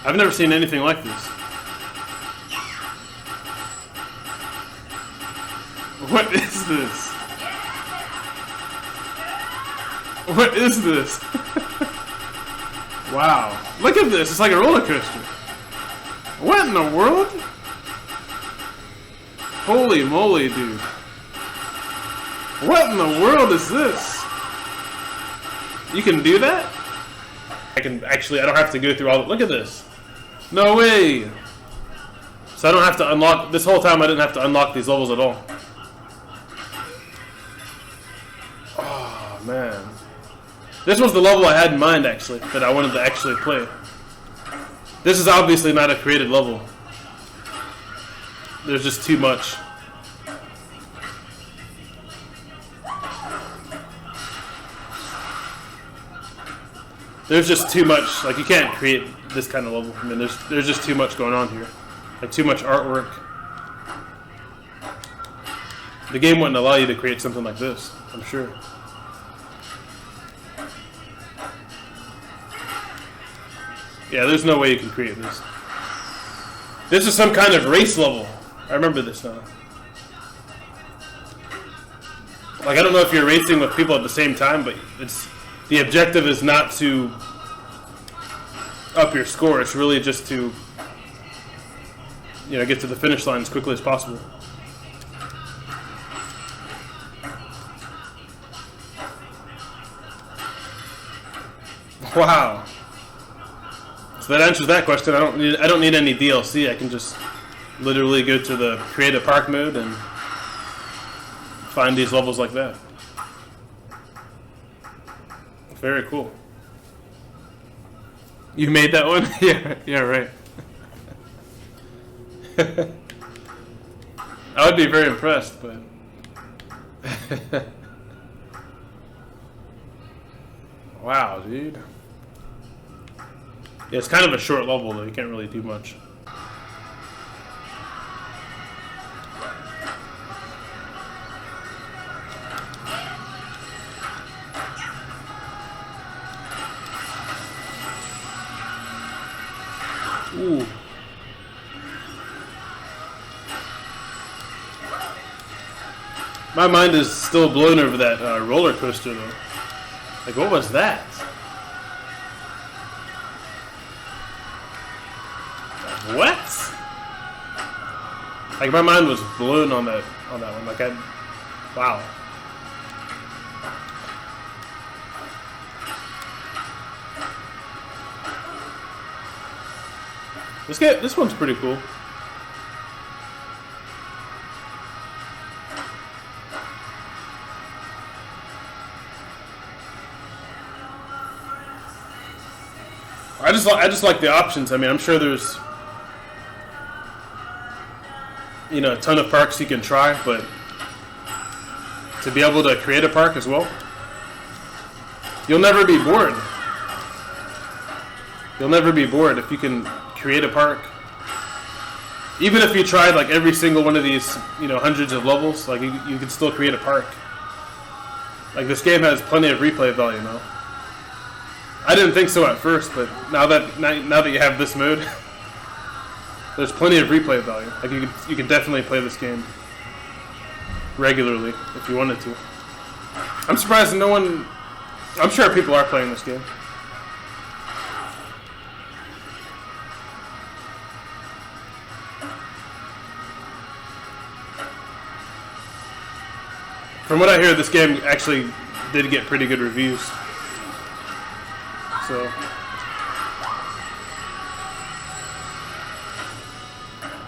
I've never seen anything like this. What is this? What is this? Wow. Look at this. It's like a roller coaster. What in the world? Holy moly, dude. What in the world is this? You can do that? I can actually, I don't have to go through all the, look at this. No way. So I don't have to unlock, this whole time I didn't have to unlock these levels at all. Oh, man. This was the level I had in mind, actually, that I wanted to actually play. This is obviously not a created level. There's just too much. There's just too much. Like, you can't create this kind of level. I mean, there's just too much going on here. Like, too much artwork. The game wouldn't allow you to create something like this, I'm sure. Yeah, there's no way you can create this. This is some kind of race level. I remember this now. Like, I don't know if you're racing with people at the same time, but it's the objective is not to up your score. It's really just to, you know, get to the finish line as quickly as possible. Wow. So that answers that question. I don't need any DLC. I can just literally go to the Skatepark mode and find these levels like that. Very cool. You made that one? yeah, right. I would be very impressed, but wow, dude. Yeah, it's kind of a short level though. You can't really do much. Ooh. My mind is still blown over that roller coaster though. Like, what was that? What? Like, my mind was blown on that one. Like, wow. This one's pretty cool. I just like the options. I mean, I'm sure there's, you know, a ton of parks you can try, but to be able to create a park as well, you'll never be bored. You'll never be bored if you can create a park. Even if you tried like every single one of these, you know, hundreds of levels, like you can still create a park. Like, this game has plenty of replay value now. I didn't think so at first, but now that you have this mode, there's plenty of replay value. Like, you can definitely play this game regularly if you wanted to. I'm surprised no one. I'm sure people are playing this game. From what I hear, this game actually did get pretty good reviews. So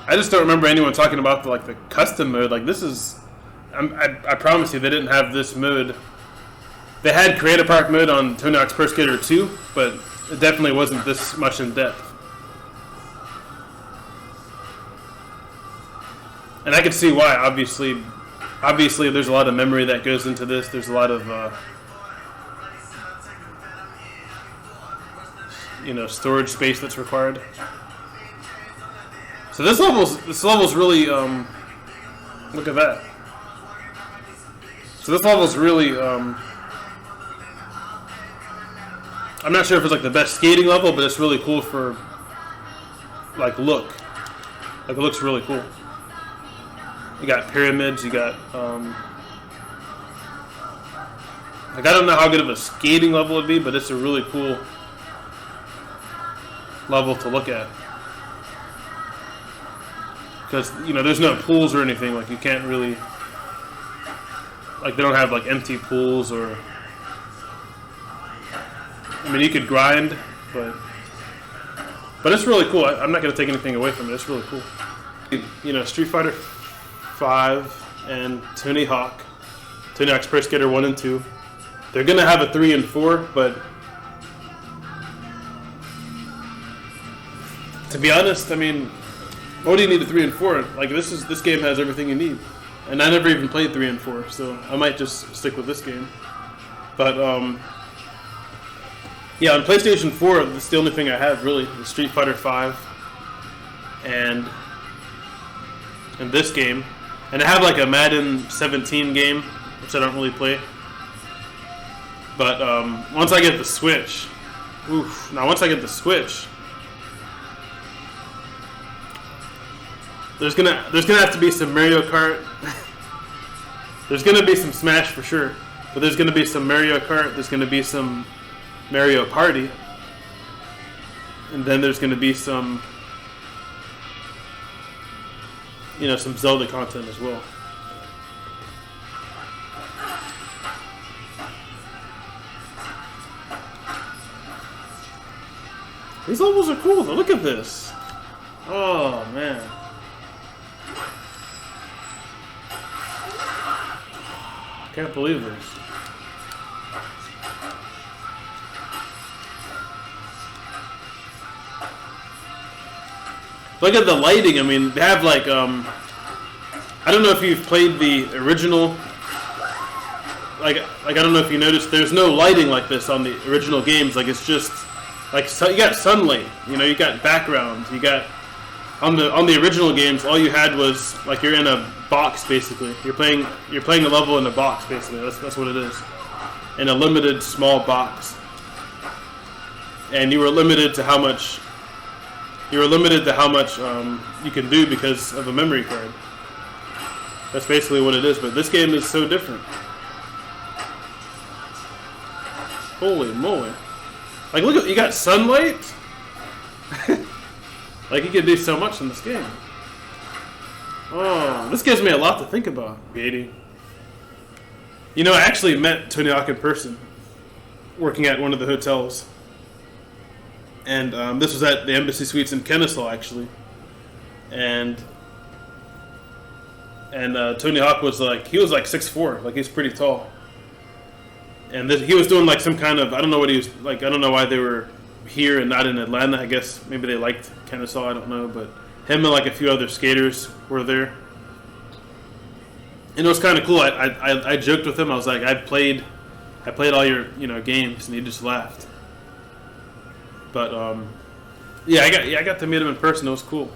I just don't remember anyone talking about the custom mode. Like, this is, I promise you, they didn't have this mode. They had Create a Park mode on Tony Hawk's Pro Skater 2, but it definitely wasn't this much in depth. And I could see why. Obviously, there's a lot of memory that goes into this. There's a lot of you know, storage space that's required. So this level's really look at that. So this level's really I'm not sure if it's like the best skating level, but it's really cool for look. Like it looks really cool. You got pyramids. You got like I don't know how good of a skating level it would be, but it's a really cool level to look at. Because there's no pools or anything. Like you can't really they don't have like empty pools or. I mean, you could grind, but it's really cool. I'm not going to take anything away from it. It's really cool. Street Fighter 5 and Tony Hawk's Pro Skater 1 and 2. They're going to have a 3 and 4, but to be honest, I mean, what do you need a 3 and 4? Like this game has everything you need, and I never even played 3 and 4, so I might just stick with this game. But yeah, on PlayStation 4, that's the only thing I have really is Street Fighter 5 and this game, and I have like a Madden 17 game, which I don't really play. But once I get the Switch, once I get the Switch, there's gonna have to be some Mario Kart. There's gonna be some Smash for sure, but there's gonna be some Mario Kart. There's gonna be some Mario Party, and then there's gonna be some, some Zelda content as well. These levels are cool though. Look at this. Oh man. Can't believe this. Look at the lighting. I mean, they have like I don't know if you've played the original. Like I don't know if you noticed. There's no lighting like this on the original games. Like it's just like you got sunlight. You got background. You got on the original games. All you had was like you're in a box basically. You're playing a level in a box basically. That's what it is. In a limited small box. And you were limited to how much. You can do because of a memory card. That's basically what it is. But this game is so different. Holy moly! Like look, you got sunlight. Like you can do so much in this game. Oh, this gives me a lot to think about. Creating. I actually met Tony Hawk in person, working at one of the hotels. And this was at the Embassy Suites in Kennesaw, actually. And Tony Hawk was like 6'4", like he's pretty tall. And he was doing like some kind of, I don't know what he was like. I don't know why they were here and not in Atlanta. I guess maybe they liked Kennesaw. I don't know, but him and like a few other skaters were there. And it was kind of cool. I joked with him. I was like, I played all your games, and he just laughed. But yeah, I got to meet him in person. It was cool.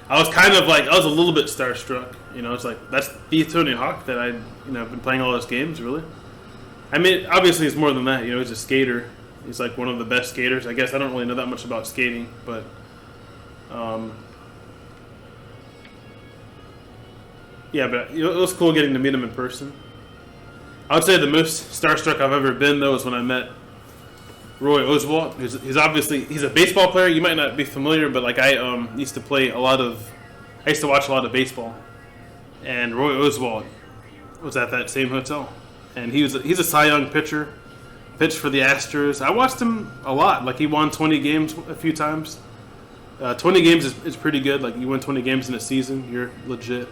I was kind of like I was a little bit starstruck. It's like that's the Tony Hawk that I've been playing all those games. Really, I mean, obviously it's more than that. He's a skater. He's like one of the best skaters. I guess I don't really know that much about skating, but yeah, but it was cool getting to meet him in person. I would say the most starstruck I've ever been though is when I met Roy Oswalt. He's a baseball player. You might not be familiar, but like I used to watch a lot of baseball, and Roy Oswalt was at that same hotel, and he's a Cy Young pitcher, pitched for the Astros. I watched him a lot. Like he won 20 games a few times. 20 games is pretty good. Like you win 20 games in a season, you're legit.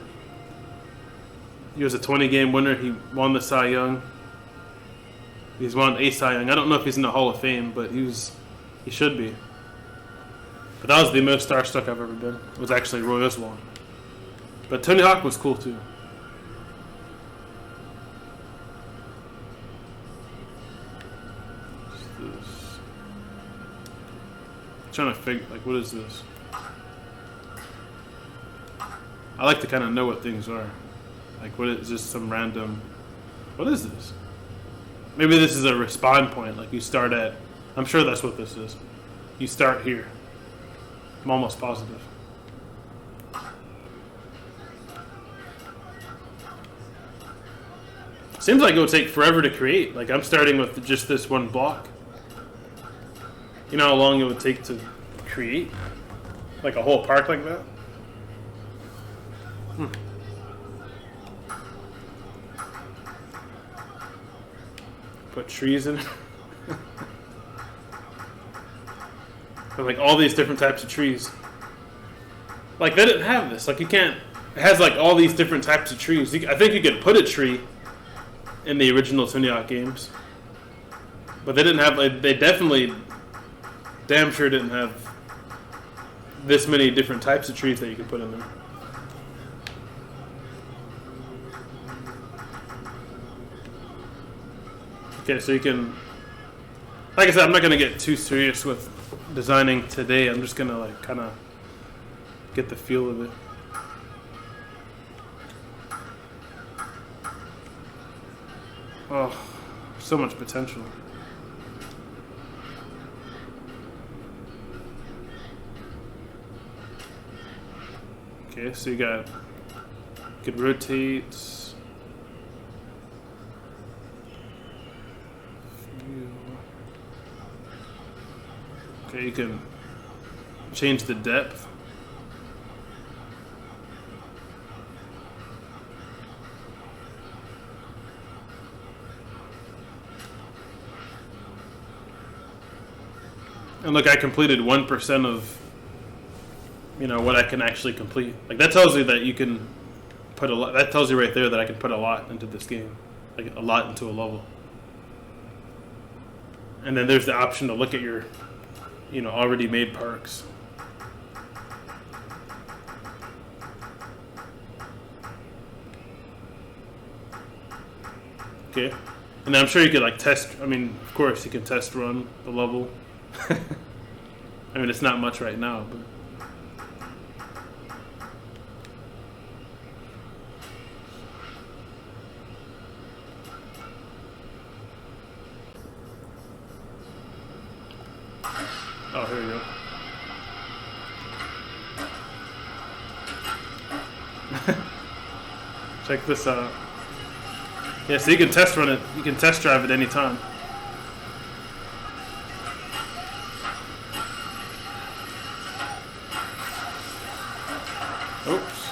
He was a 20-game winner. He won the Cy Young. He's won a Cy Young. I don't know if he's in the Hall of Fame, but he should be. But that was the most starstruck I've ever been. It was actually Roy Oswalt. But Tony Hawk was cool too. What's this? I'm trying to figure, like, what is this? I like to kind of know what things are. Like, what is just some random... What is this? Maybe this is a respawn point. Like, you start at... I'm sure that's what this is. You start here. I'm almost positive. Seems like it would take forever to create. Like, I'm starting with just this one block. You know how long it would take to create? Like a whole park like that? Put trees in it. Like all these different types of trees. Like, they didn't have this. Like, you can't... It has like all these different types of trees. I think you could put a tree in the original Tony Hawk games. But they didn't have... Like, they definitely... Damn sure didn't have this many different types of trees that you could put in there. Okay, so you can... Like I said, I'm not going to get too serious with designing today. I'm just going to like kind of get the feel of it. Oh, so much potential. Okay, so you could rotate. Okay, you can change the depth. And look, I completed 1% of, you know, what I can actually complete. Like, that tells you that you can put a lot. That tells you right there that I can put a lot into this game, like a lot into a level. And then there's the option to look at your, you know, already made parks. Okay, and I'm sure you could like test. I mean, of course, you can test run the level. I mean, it's not much right now, but. Oh, here we go. Check this out. Yeah, so you can test run it. You can test drive it anytime. Oops.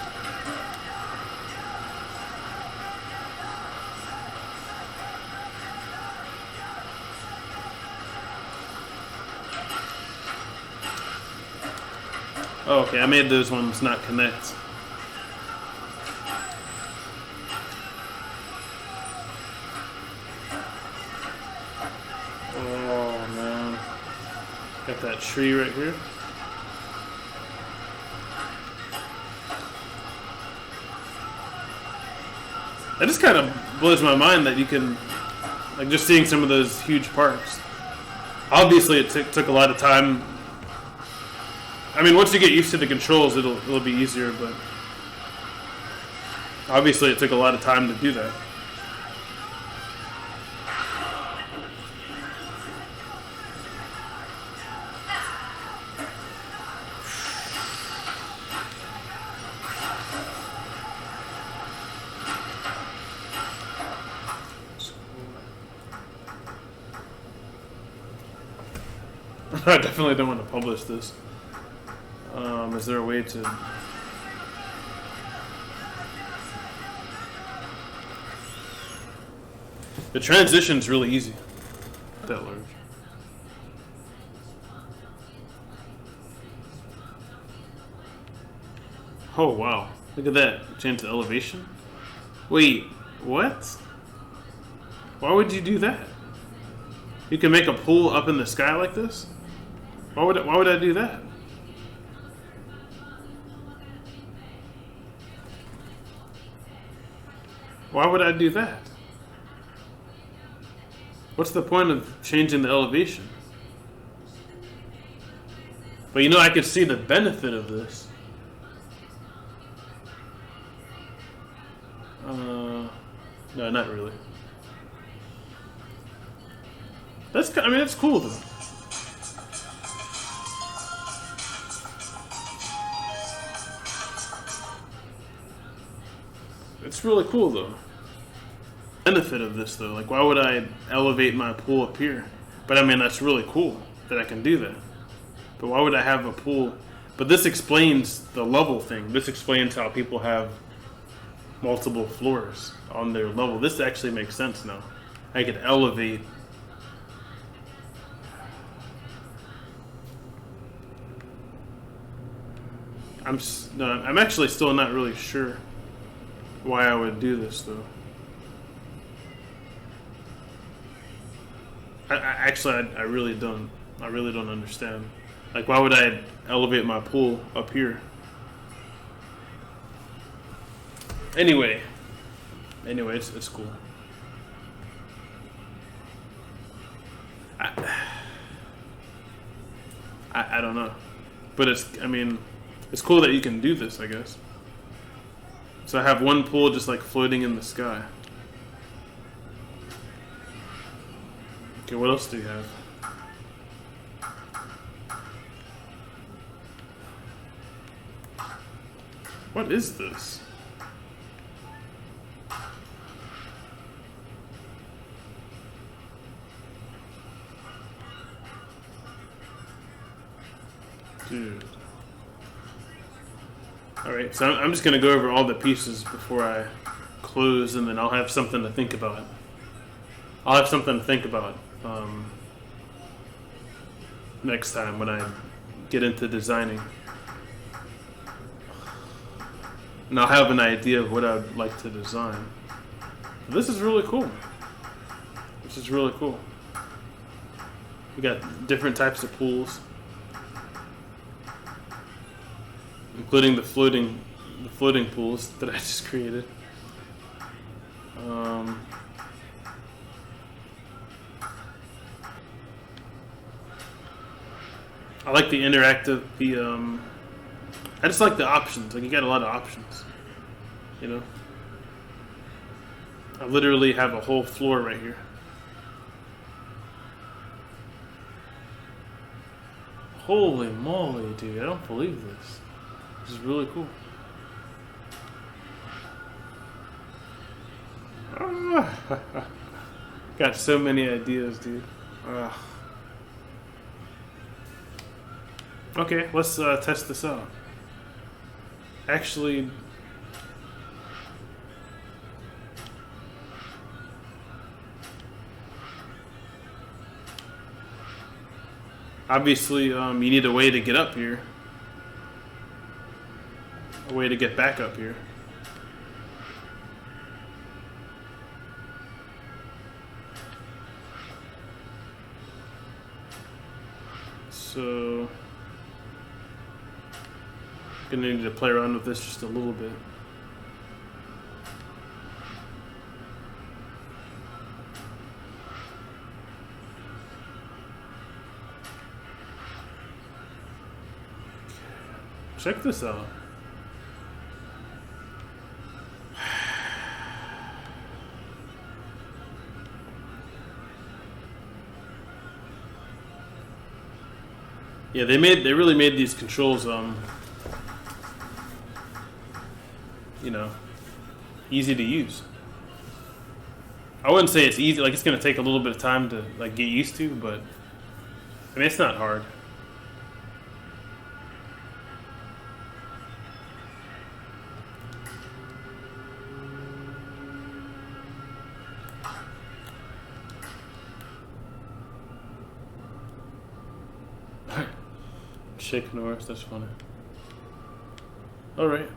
Oh, okay, I made those ones not connect. Oh, man. Got that tree right here. That just kind of blows my mind that you can, like, just seeing some of those huge parks. Obviously, it took a lot of time. I mean, once you get used to the controls, it'll be easier, but obviously it took a lot of time to do that. I definitely don't want to publish this. Is there a way to... The transition's really easy. That large. Oh, wow. Look at that. Change the elevation. Wait, what? Why would you do that? You can make a pool up in the sky like this? Why would I do that? Why would I do that? What's the point of changing the elevation? But you know, I could see the benefit of this. No, not really. I mean, that's cool though. It's really cool though. Benefit of this though, like why would I elevate my pool up here? But I mean that's really cool that I can do that. But why would I have a pool? But this explains the level thing. This explains how people have multiple floors on their level. This actually makes sense now. I could elevate. I'm actually still not really sure why I would do this though. I really don't. I really don't understand. Like, why would I elevate my pool up here? Anyway, it's cool. I don't know, but I mean, it's cool that you can do this, I guess. So I have one pool just like floating in the sky. Okay, what else do you have? What is this? Dude. Alright, so I'm just going to go over all the pieces before I close, and then I'll have something to think about. Next time when I get into designing. And I'll have an idea of what I would like to design. This is really cool. This is really cool. We got different types of pools, including the floating pools that I just created. I like the interactive. I just like the options. Like, you got a lot of options, you know. I literally have a whole floor right here. Holy moly, dude! I don't believe this. This is really cool. Got so many ideas, dude. Okay, let's test this out. Actually, obviously, you need a way to get up here, a way to get back up here. So gonna need to play around with this just a little bit. Check this out. Yeah, they really made these controls you know, easy to use. I wouldn't say it's easy, like it's gonna take a little bit of time to like get used to, but I mean it's not hard. Shake Norris, that's funny. Alright,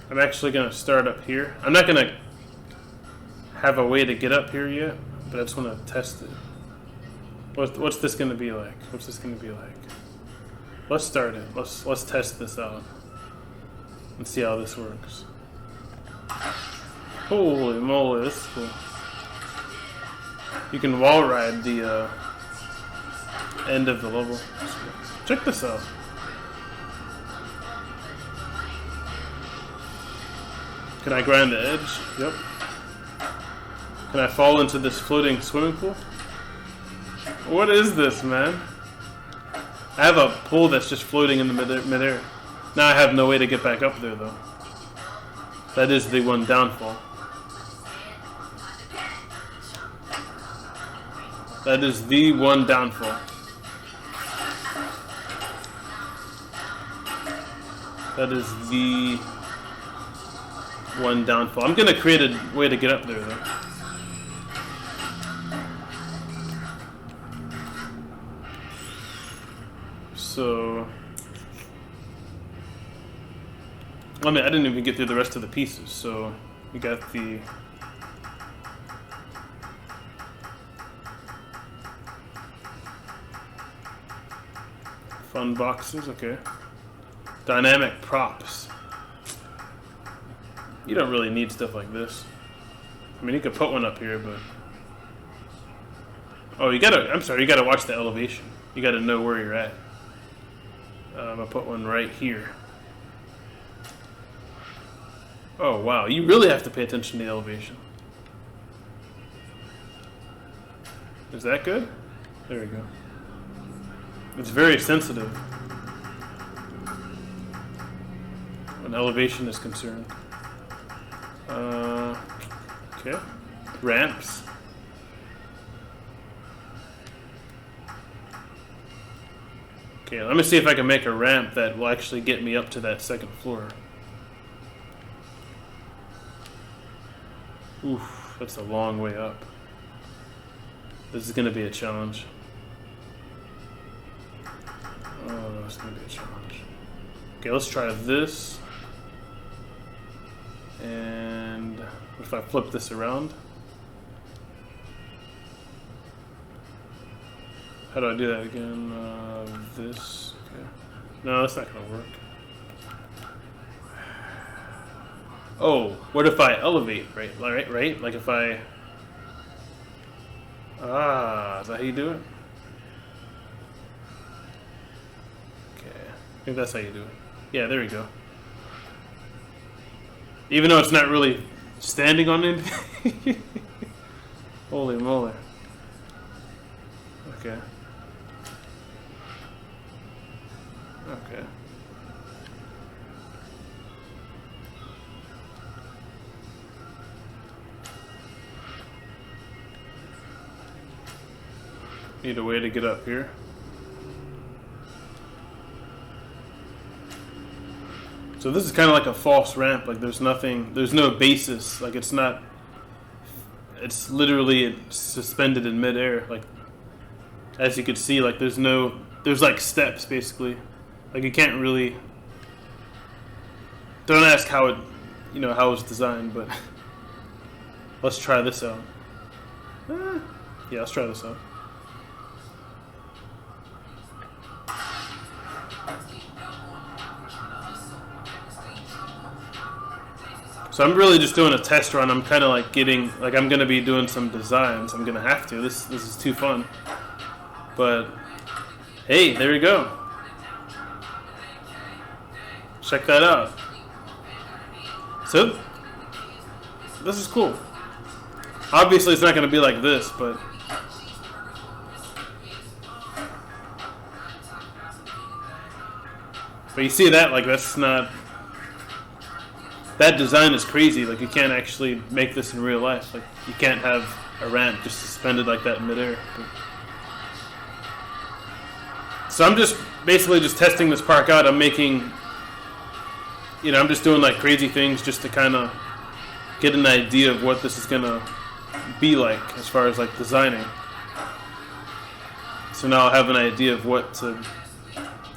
I'm actually going to start up here. I'm not going to have a way to get up here yet, but I just want to test it. What's this going to be like? What's this going to be like? Let's start it. Let's test this out and see how this works. Holy moly, this is cool. You can wall ride the end of the level. Check this out. Can I grind the edge? Yep. Can I fall into this floating swimming pool? What is this, man? I have a pole that's just floating in the midair. Now I have no way to get back up there, though. That is the one downfall. That is the one downfall. That is the one downfall. I'm gonna create a way to get up there, though. So, I mean, I didn't even get through the rest of the pieces. So, we got the fun boxes, okay. Dynamic props. You don't really need stuff like this. I mean, you could put one up here, but... Oh, you gotta... I'm sorry, you gotta watch the elevation. You gotta know where you're at. I'll put one right here. Oh, wow. You really have to pay attention to the elevation. Is that good? There we go. It's very sensitive when elevation is concerned. Okay. Ramps. Okay, let me see if I can make a ramp that will actually get me up to that second floor. Oof, that's a long way up. This is going to be a challenge. Oh, it's going to be a challenge. Okay, let's try this. And what if I flip this around? How do I do that again? This. Okay. No, that's not going to work. Oh, what if I elevate? Right? Like if I... Ah, is that how you do it? Okay. I think that's how you do it. Yeah, there we go. Even though it's not really standing on it. Holy moly. Okay. Okay. Need a way to get up here. So this is kind of like a false ramp. Like there's nothing, there's no basis. Like it's not, it's literally suspended in midair. Like as you can see, like there's like steps basically. Like you can't really, don't ask how it, how it was designed, but let's try this out. Yeah, let's try this out. So I'm really just doing a test run. I'm kind of like getting, like I'm going to be doing some designs. I'm going to have to. This is too fun. But, hey, there we go. Check that out. So, this is cool. Obviously, it's not going to be like this, but... But you see that, like, that's not... That design is crazy. Like, you can't actually make this in real life. Like, you can't have a ramp just suspended like that in midair. But... So I'm just basically just testing this park out. I'm making, I'm just doing like crazy things just to kind of get an idea of what this is gonna be like as far as like designing. So now I have an idea of what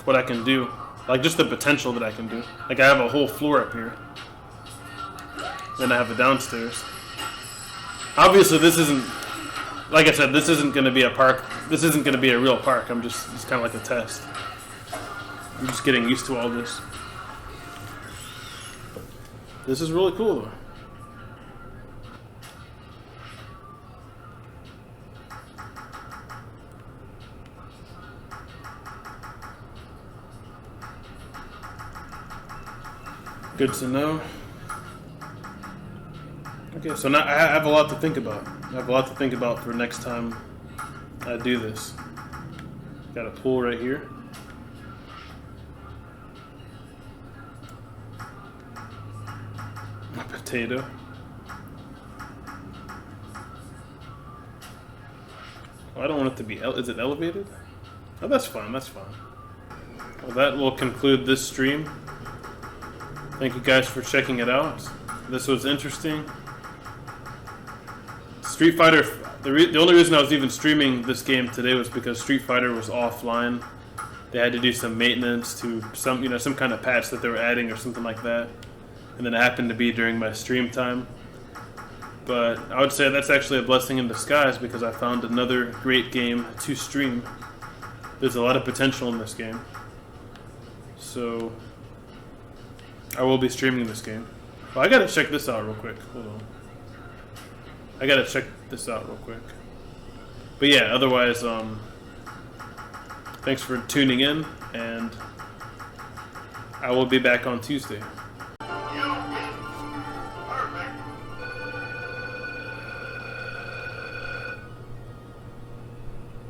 I can do, like just the potential that I can do. Like I have a whole floor up here. Then I have the downstairs. Obviously, this isn't, like I said, this isn't going to be a park. This isn't going to be a real park. It's kind of like a test. I'm just getting used to all this. This is really cool, though. Good to know. Okay, so now I have a lot to think about. I have a lot to think about for next time do this. Got a pool right here. A potato. Oh, I don't want it to be. Is it elevated? Oh, that's fine. That's fine. Well, that will conclude this stream. Thank you guys for checking it out. This was interesting. Street Fighter. The only reason I was even streaming this game today was because Street Fighter was offline. They had to do some maintenance to some kind of patch that they were adding or something like that, and then it happened to be during my stream time. But I would say that's actually a blessing in disguise because I found another great game to stream. There's a lot of potential in this game, so I will be streaming this game. Well, I gotta check this out real quick. Hold on. I gotta check this out real quick. But yeah, otherwise, thanks for tuning in, and I will be back on Tuesday.